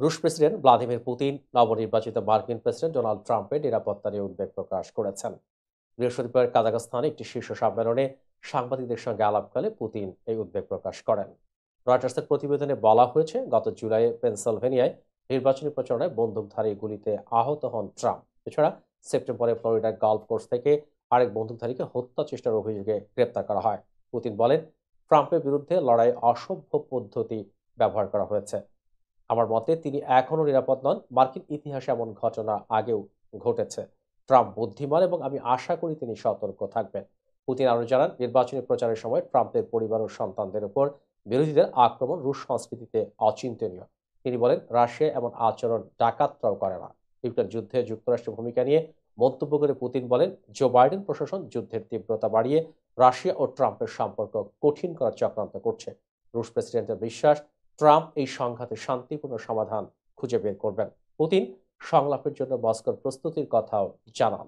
রুশ president Vladimir Putin নবনির্বাচিত মার্কিন প্রেসিডেন্ট ডোনাল্ড ট্রাম্পের নিরাপত্তা নিয়ে উদ্বেগ প্রকাশ করেছেন। বৃহস্পতিবার কাজাখস্তানে একটি শীর্ষ সম্মেলনে সাংবাদিকদের সঙ্গে আলাপকালে পুতিন এই উদ্বেগ প্রকাশ করেন। রয়টার্সের প্রতিবেদনে বলা হয়েছে, গত জুলাইয়ে পেনসিলভেনিয়ায় নির্বাচনী প্রচারণায় বন্দুকধারী গুলিতে আহত হন ট্রাম্প। এছাড়া সেপ্টেম্বরে ফ্লোরিডার গল্ফ কোর্স থেকে আরেক বন্দুকধারীকে হত্যা চেষ্টার অভিযোগে গ্রেপ্তার করা হয়। পুতিন বলেন, ট্রাম্পের বিরুদ্ধে লড়াই অসভ্য পদ্ধতি ব্যবহার করা হয়েছে। আমার মতে তিনি এখনও নিরাপদ নন। মার্কিন ইতিহাসে এমন ঘটনা আগেও ঘটেছে। ট্রাম্প বুদ্ধিমান এবং আমি আশা করি তিনি সতর্ক থাকবেন। পুতিন আরও জানান, নির্বাচনী প্রচারের সময় ট্রাম্পের পরিবার ও সন্তানদের উপর বিরোধীদের আক্রমণ রুশ সংস্কৃতিতে অচিন্তনীয়। তিনি বলেন, রাশিয়া এমন আচরণ ডাকাতরাও করে না। ইউক্রেন যুদ্ধে যুক্তরাষ্ট্রের ভূমিকা নিয়ে মন্তব্য করে পুতিন বলেন, জো বাইডেন প্রশাসন যুদ্ধের তীব্রতা বাড়িয়ে রাশিয়া ও ট্রাম্পের সম্পর্ক কঠিন করার চক্রান্ত করছে। রুশ প্রেসিডেন্টের বিশ্বাস, ট্রাম্প এই সংঘাতে শান্তিপূর্ণ সমাধান খুঁজে বের করবেন। পুতিন সংলাপের জন্য মস্কোর প্রস্তুতির কথাও জানান।